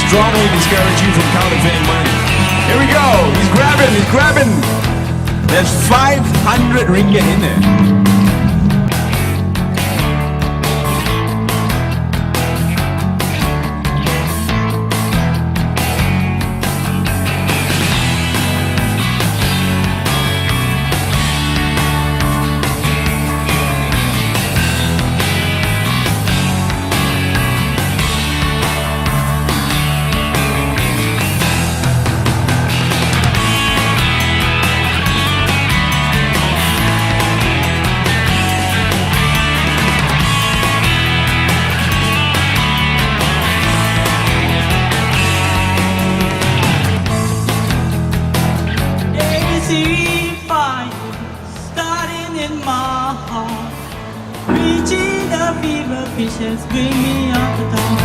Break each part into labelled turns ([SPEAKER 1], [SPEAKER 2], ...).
[SPEAKER 1] strongly discourage you from counterfeiting money. Here we go. He's grabbing. There's 500 ringgit in there.
[SPEAKER 2] Starting in my heart, reaching the fever pitches, bring me up the dawn.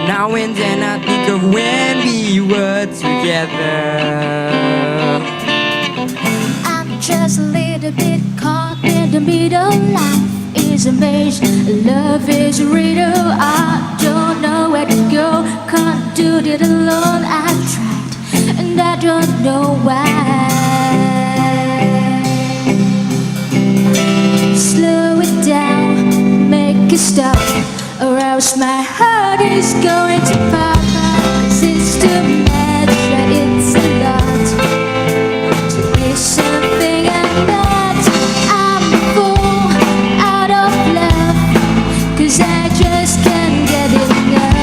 [SPEAKER 3] Now and then I think of when we were together.
[SPEAKER 4] I'm just a little bit caught in the middle. Life is a maze, love is a riddle. I don't know where to go, can't do it alone. I've tried and I don't know why. Slow it down, make it stop, or else my heart is going to pop. 'Cause it's too much, but it's a lot to be something I'm not. I'm a fool out of love, 'cause I just can't get enough.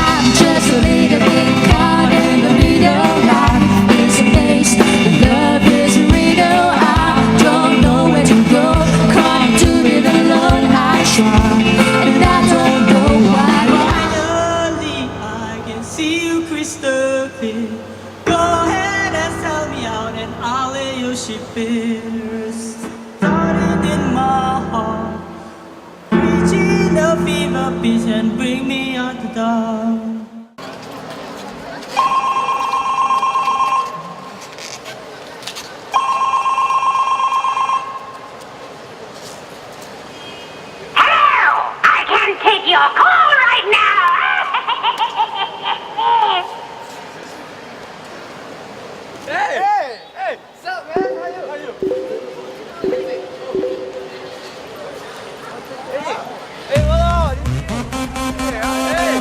[SPEAKER 4] I'm just a little bit caught in the middle. Life is a maze, love is a riddle. I don't know where to go, can't do it alone. I try and I don't know why.
[SPEAKER 2] Finally, I can see you crystal clear. Go ahead and sell me out, and I'll lay your ship bare. Starting in my heart, reaching the fever pitch, and bring me out the dark.
[SPEAKER 5] Hello! I can take your call right now!
[SPEAKER 6] Hey! What's up, man? How you? Hey, hold on! Hey!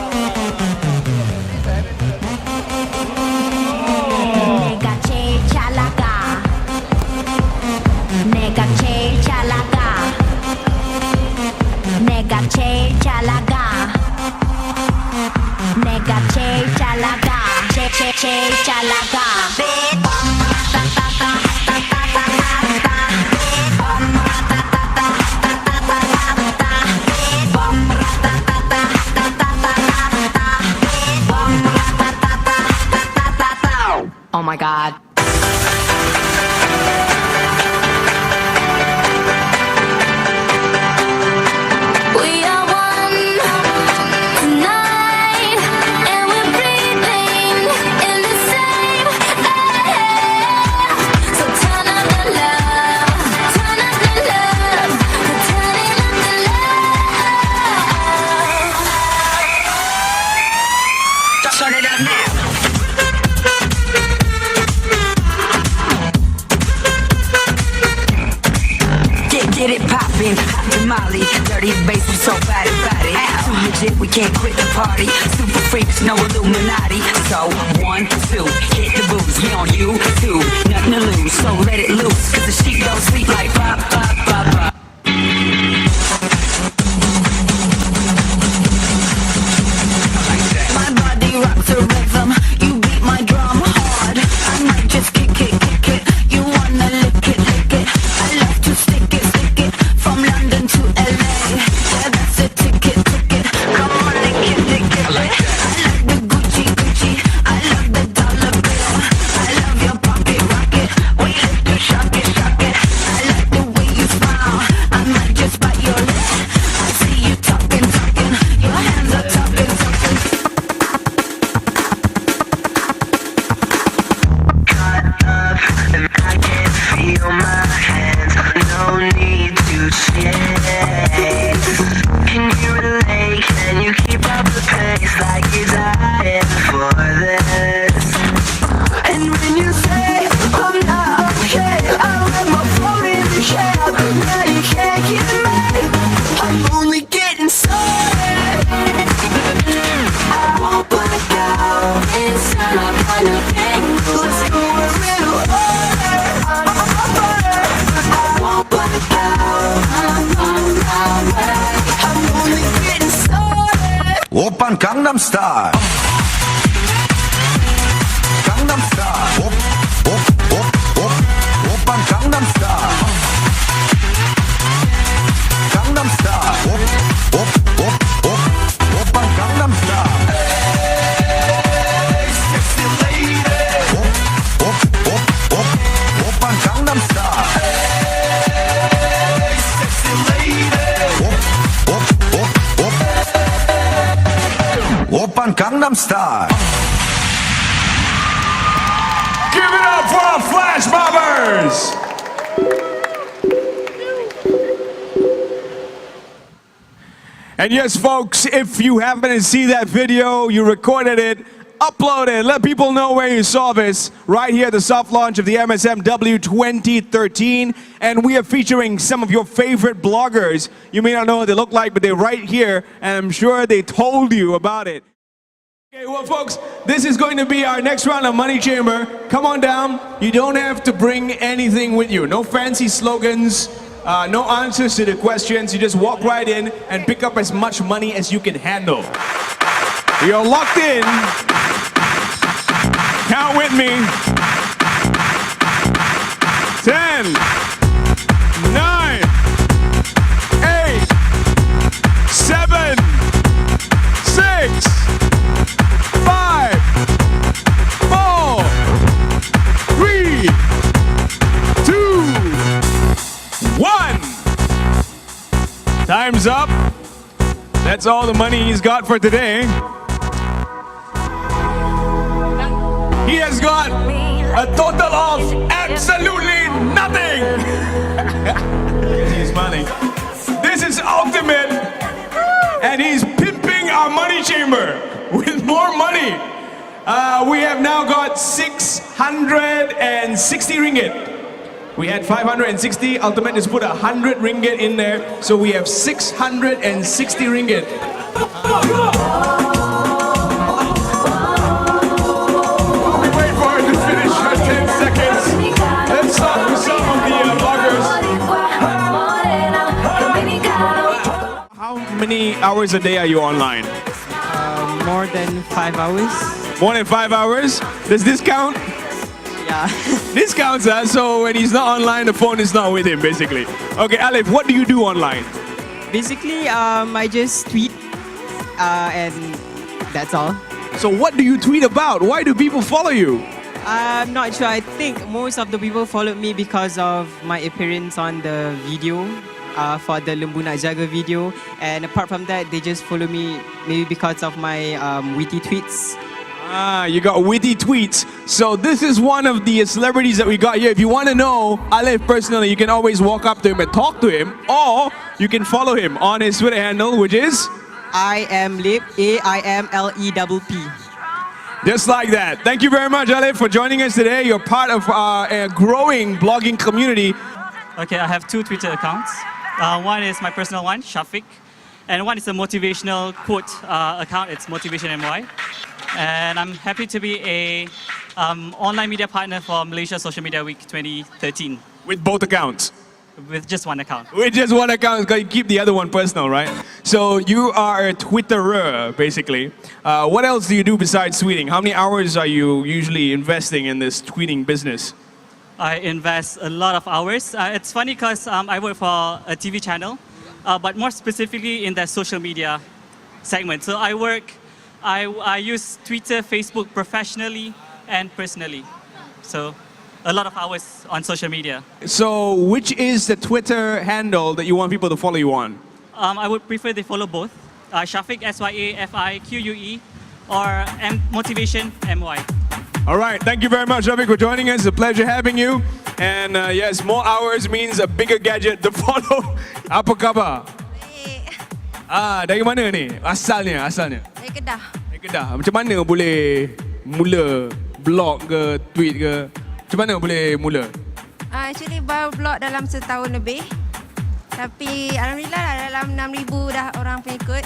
[SPEAKER 5] 제일 잘 나가. Oh my God.
[SPEAKER 4] We are one tonight, and we're breathing in the same air. So turn up the love, turn up the love, we're turning up the love.
[SPEAKER 5] Turn it up now.
[SPEAKER 7] Get it poppin', hot tamale, dirty bass, we so bad about it. Too legit, we can't quit the party. Super freaks, no Illuminati. So 1, 2, hit the booze. We on you too, nothing to lose. So let it loose, 'cause the sheep don't sleep like pop, pop, pop, pop. My body rocks a rhythm. You beat my drum hard. I might just kick it, kick it. You wanna lick it, lick it. I love to stick it, stick it. From London to LA. Yeah, that's a ticket, ticket. Come on, lick it, lick it. I like the Gucci, Gucci. I love the dollar bill. I love your pocket rocket. We like to shock it, shock it. I like the way you smile. I might just bite your lip. I see you talking, talking. Your hands are talking, talking.
[SPEAKER 8] And I can feel my hands, no need to chase. Can you relate? Can you keep up the pace like you're dying for this? And when you say I'm not okay, I let my phone in the shell. Now you can't get me. I'm only getting started. I won't black out. Inside I find a thing. Let's go a little harder. I won't black out. I'm on my way. I'm only getting started.
[SPEAKER 1] Oppan Gangnam Style. Gangnam Style. Oppan Gangnam Style. Gangnam Style. Oppan Gangnam Style. Hey, sexy lady. Oppan Gangnam Style. Hey, sexy lady. Oppan Gangnam Style. Give it up for our flash mobbers! And yes, folks, if you happen to see that video, you recorded it, upload it, let people know where you saw this, right here at the soft launch of the MSMW 2013. And we are featuring some of your favorite bloggers. You may not know what they look like, but they're right here, and I'm sure they told you about it. Okay, well, folks, this is going to be our next round of Money Chamber. Come on down. You don't have to bring anything with you. No fancy slogans, no answers to the questions. You just walk right in and pick up as much money as you can handle. You're locked in. Count with me. 10, 9, 8, 7, 6, 5, 4, 3, 2, 1. Time's up. That's all the money he's got for today. He has got a total of absolutely nothing. He's money. This is ultimate, and he's pimping our money chamber with more money. We have now got 660 ringgit. We had 560. Ultimate has put 100 ringgit in there, so we have 660 ringgit. Let's talk to some of the bloggers. How many hours a day are you online?
[SPEAKER 3] More than 5 hours.
[SPEAKER 1] More than 5 hours? Does this count?
[SPEAKER 3] Yeah.
[SPEAKER 1] This counts, so when he's not online, the phone is not with him, basically. Okay, Alif, what do you do online?
[SPEAKER 3] Basically, I just tweet, and that's all.
[SPEAKER 1] So what do you tweet about? Why do people follow you?
[SPEAKER 3] I'm not sure. I think most of the people followed me because of my appearance on the video, for the Lembu Nak Jaga video. And apart from that, they just follow me maybe because of my witty tweets.
[SPEAKER 1] Ah, you got witty tweets. So this is one of the celebrities that we got here. If you want to know Alif personally, you can always walk up to him and talk to him, or you can follow him on his Twitter handle, which is
[SPEAKER 3] I am Lip, AIMLEPP.
[SPEAKER 1] just like that. Thank you very much, Alif, for joining us today. You're part of a growing blogging community.
[SPEAKER 2] Okay, I have 2 Twitter accounts. One is my personal one, Shafiq, and one is a motivational quote account. It's Motivation MY. And I'm happy to be a online media partner for Malaysia Social Media Week 2013
[SPEAKER 1] With both accounts.
[SPEAKER 2] with just one account.
[SPEAKER 1] With just one account, because you keep the other one personal, right? So you are a Twitterer, basically. What else do you do besides tweeting? How many hours are you usually investing in this tweeting business?
[SPEAKER 2] I invest a lot of hours. It's funny because I work for a TV channel, but more specifically in the social media segment. So I use Twitter, Facebook professionally and personally. So a lot of hours on social media.
[SPEAKER 1] So which is the Twitter handle that you want people to follow you on?
[SPEAKER 2] I would prefer they follow both. Shafiq, SYAFIQUE, or Motivation, MY.
[SPEAKER 1] All right, thank you very much, Shafiq, for joining us. It's a pleasure having you. And yes, more hours means a bigger gadget to follow. Apa khabar? Dari mana ni? Asalnya?
[SPEAKER 9] Dari Kedah.
[SPEAKER 1] Dari Kedah. Macam mana boleh mula blog ke, tweet ke? Macam mana boleh mula?
[SPEAKER 9] Actually baru blog dalam setahun lebih. Tapi alhamdulillah lah dalam 6,000 dah orang pengikut.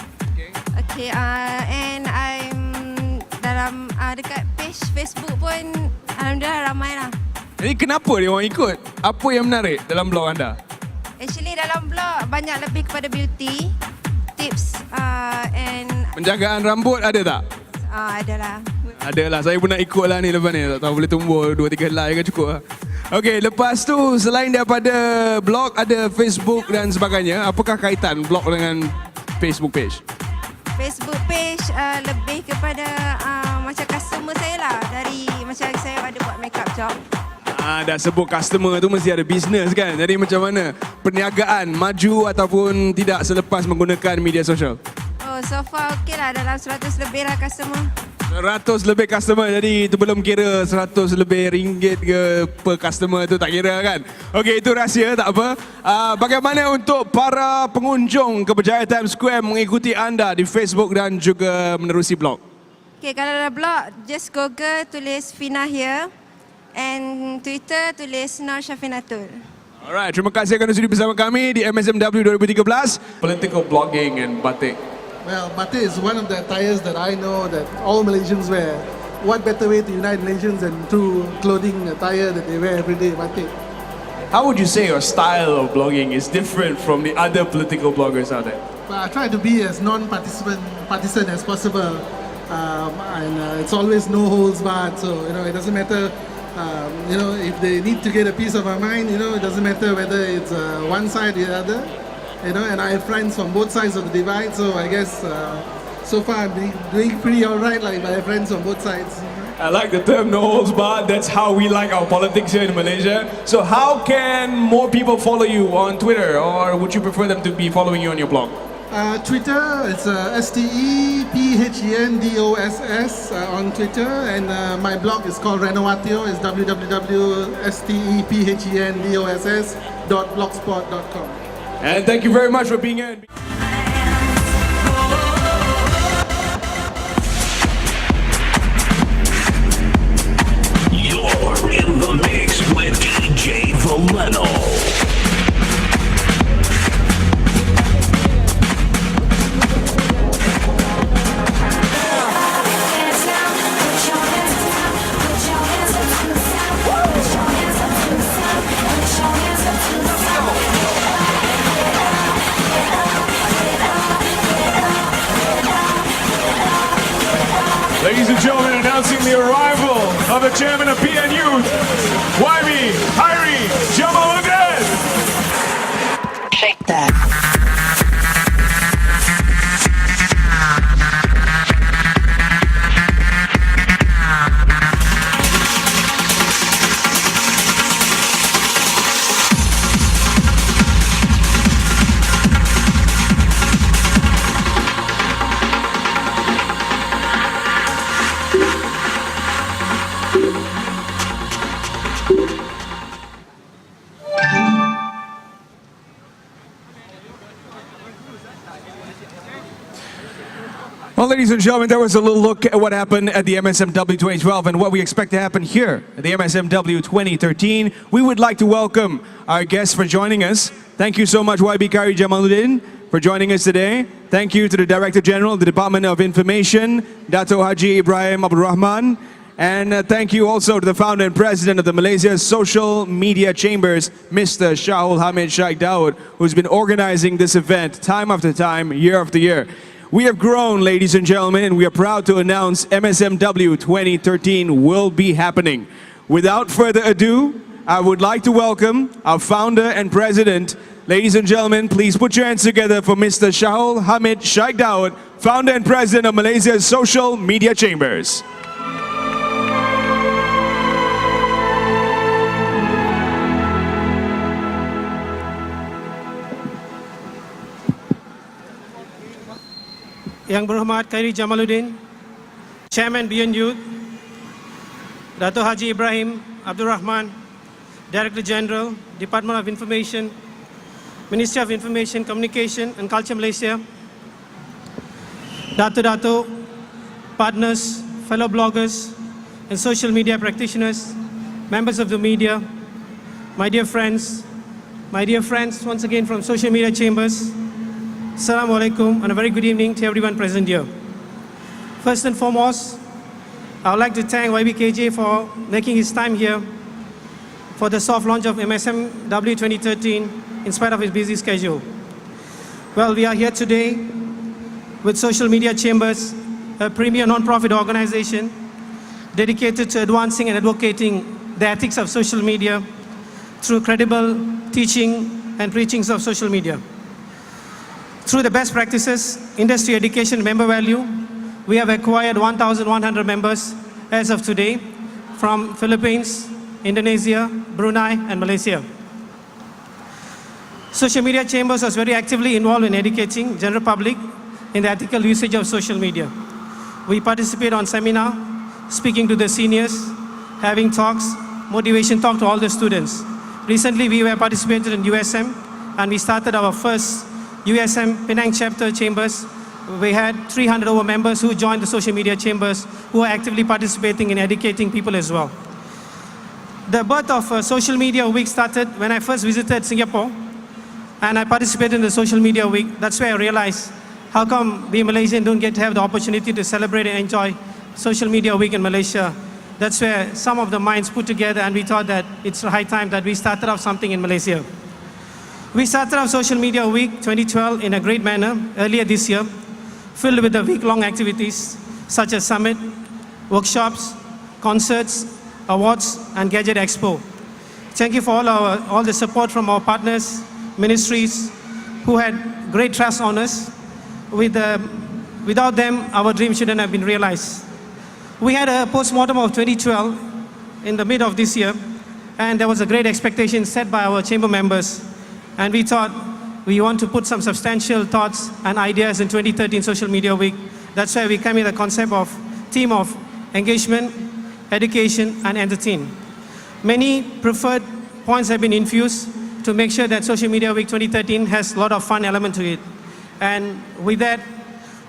[SPEAKER 9] Okay, and I'm dalam dekat page Facebook pun alhamdulillah ramai lah.
[SPEAKER 1] Jadi kenapa dia orang ikut? Apa yang menarik dalam blog anda?
[SPEAKER 9] Actually dalam blog banyak lebih kepada beauty, tips and
[SPEAKER 1] Penjagaan rambut ada tak?
[SPEAKER 9] adalah.
[SPEAKER 1] Adalah, saya pun nak ikut lah ni lepas ni. Tak tahu boleh tumbuh 2-3 helai ke cukup lah. Okay, lepas tu selain daripada blog, ada Facebook dan sebagainya. Apakah kaitan blog dengan Facebook page?
[SPEAKER 9] Facebook page lebih kepada macam customer saya lah. Dari macam saya ada buat makeup job.
[SPEAKER 1] Dah sebut customer tu mesti ada business kan. Jadi macam mana perniagaan maju ataupun tidak selepas menggunakan media sosial?
[SPEAKER 9] Oh, so far okay lah, dalam 100 lebih lah customer.
[SPEAKER 1] 100 lebih customer, jadi itu belum kira 100 lebih ringgit ke per customer tu, tak kira kan? Okey, itu rahsia, tak apa. Bagaimana untuk para pengunjung ke Berjaya Times Square mengikuti anda di Facebook dan juga menerusi blog?
[SPEAKER 9] Okay, kalau ada blog, just Google tulis Fina here and Twitter tulis Nur Syafinatul.
[SPEAKER 1] Alright, terima kasih kerana sudi bersama kami di MSMW 2013. Political blogging and batik.
[SPEAKER 6] Well, batik is one of the attires that I know that all Malaysians wear. What better way to unite Malaysians than through clothing attire that they wear every day, batik.
[SPEAKER 1] How would you say your style of blogging is different from the other political bloggers out there?
[SPEAKER 6] Well, I try to be as partisan as possible. And it's always no holds barred, so it doesn't matter. If they need to get a piece of my mind, it doesn't matter whether it's one side or the other. And I have friends from both sides of the divide, so I guess so far I'm doing pretty alright. Like I have friends on both sides.
[SPEAKER 1] I like the term no holds barred. That's how we like our politics here in Malaysia. So how can more people follow you on Twitter, or would you prefer them to be following you on your blog?
[SPEAKER 6] Twitter, it's STEPHENDOSS on Twitter, and my blog is called Renowatio. It's www.stephendoss.blogspot.com.
[SPEAKER 1] And thank you very much for being here.
[SPEAKER 10] You're in the mix with DJ Valeno.
[SPEAKER 1] Ladies and gentlemen, announcing announcing the arrival of the chairman of PN Youth, YB Kyrie Jamaluddin.
[SPEAKER 8] Shake that.
[SPEAKER 1] Well, ladies and gentlemen, that was a little look at what happened at the MSMW 2012 and what we expect to happen here at the MSMW 2013. We would like to welcome our guests for joining us. Thank you so much, YB Kyrie Jamaluddin, for joining us today. Thank you to the Director General of the Department of Information, Dato Haji Ibrahim Abdul Rahman. And thank you also to the founder and president of the Malaysia Social Media Chambers, Mr. Shahul Hamid Shaikh Daud, who's been organizing this event time after time, year after year. We have grown, ladies and gentlemen, and we are proud to announce MSMW 2013 will be happening. Without further ado, I would like to welcome our founder and president. Ladies and gentlemen, please put your hands together for Mr. Shahul Hamid Shaikh Daud, founder and president of Malaysia's Social Media Chambers.
[SPEAKER 11] Yang Berhormat Kyrie Jamaluddin, Chairman Beyond Youth, Dato Haji Ibrahim Abdul Rahman, Director General, Department of Information, Ministry of Information, Communication and Culture Malaysia, Dato, partners, fellow bloggers and social media practitioners, members of the media, my dear friends once again from Social Media Chambers, Assalamu alaikum and a very good evening to everyone present here. First and foremost, I would like to thank YBKJ for making his time here for the soft launch of MSMW 2013 in spite of his busy schedule. Well, we are here today with Social Media Chambers, a premier non-profit organization dedicated to advancing and advocating the ethics of social media through credible teaching and preachings of social media. Through the best practices, industry education, member value, we have acquired 1,100 members as of today from Philippines, Indonesia, Brunei, and Malaysia. Social Media Chambers was very actively involved in educating general public in the ethical usage of social media. We participate on seminar, speaking to the seniors, having talks, motivation talk to all the students. Recently, we were participated in USM, and we started our first USM Penang chapter chambers. We had 300 over members who joined the Social Media Chambers who are actively participating in educating people as well. The birth of Social Media Week started when I first visited Singapore and I participated in the Social Media Week. That's where I realized how come we Malaysians don't get to have the opportunity to celebrate and enjoy Social Media Week in Malaysia. That's where some of the minds put together and we thought that it's the high time that we started off something in Malaysia. We started our Social Media Week 2012 in a great manner earlier this year, filled with the week-long activities such as summit, workshops, concerts, awards, and Gadget Expo. Thank you for all the support from our partners, ministries, who had great trust on us. Without them, our dream shouldn't have been realized. We had a post-mortem of 2012 in the mid of this year, and there was a great expectation set by our chamber members. And we thought we want to put some substantial thoughts and ideas in 2013 Social Media Week. That's why we came with a concept of theme of engagement, education, and entertain. Many preferred points have been infused to make sure that Social Media Week 2013 has a lot of fun element to it. And with that,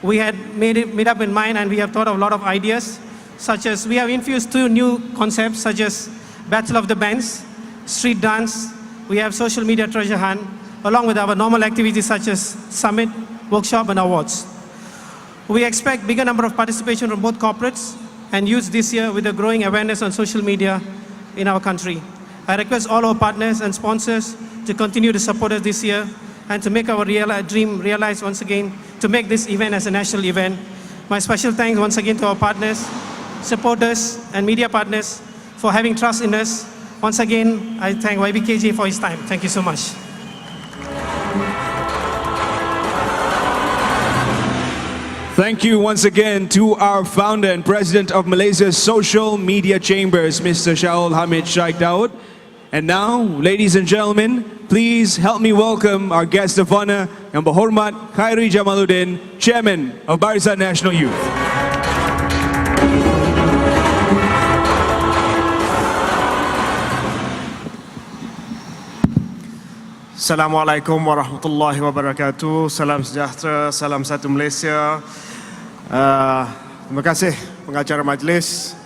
[SPEAKER 11] we had made up in mind and we have thought of a lot of ideas, such as we have infused 2 new concepts such as Battle of the Bands, Street Dance, we have Social Media Treasure Hunt, along with our normal activities such as Summit, Workshop, and Awards. We expect bigger number of participation from both corporates and youths this year with the growing awareness on social media in our country. I request all our partners and sponsors to continue to support us this year and to make our dream realize once again, to make this event as a national event. My special thanks once again to our partners, supporters, and media partners for having trust in us. Once again, I thank YBKJ for his time. Thank you so much.
[SPEAKER 1] Thank you once again to our founder and president of Malaysia's Social Media Chambers, Mr. Shaul Hamid Shaikh Daud. And now, ladies and gentlemen, please help me welcome our guest of honor, Yang Berhormat Khairi Jamaluddin, Chairman of Barisan Nasional Youth.
[SPEAKER 12] Assalamualaikum warahmatullahi wabarakatuh. Salam sejahtera, salam satu Malaysia. Terima kasih pengacara majlis.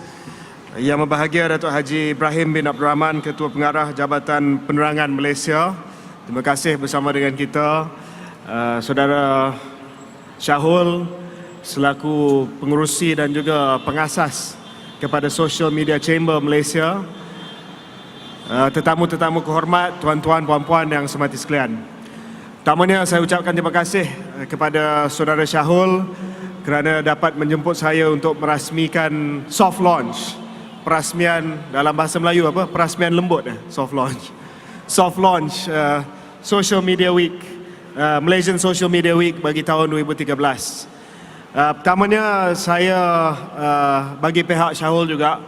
[SPEAKER 12] Yang berbahagia Datuk Haji Ibrahim bin Abdul Rahman, Ketua Pengarah Jabatan Penerangan Malaysia. Terima kasih bersama dengan kita Saudara Syahul selaku pengerusi dan juga pengasas kepada Social Media Chamber Malaysia. Tetamu-tetamu kehormat, tuan-tuan, puan-puan yang semati sekalian. Pertamanya saya ucapkan terima kasih kepada Saudara Syahul kerana dapat menjemput saya untuk merasmikan soft launch. Perasmian dalam bahasa Melayu apa? Perasmian lembut soft launch. Soft launch Social Media Week, Malaysian Social Media Week bagi tahun 2013. Pertamanya saya bagi pihak Syahul juga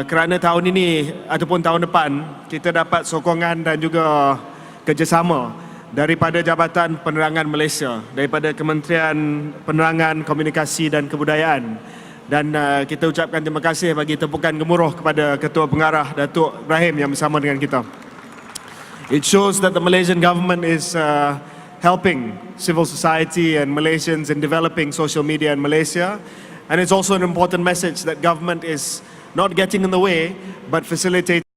[SPEAKER 12] kerana tahun ini ataupun tahun depan kita dapat sokongan dan juga kerjasama daripada Jabatan Penerangan Malaysia, daripada Kementerian Penerangan, Komunikasi dan Kebudayaan. Dan kita ucapkan terima kasih bagi tepukan gemuruh kepada Ketua Pengarah Datuk Ibrahim yang bersama dengan kita. It shows that the Malaysian government is helping civil society and Malaysians in developing social media in Malaysia. And it's also an important message that government is not getting in the way, but facilitating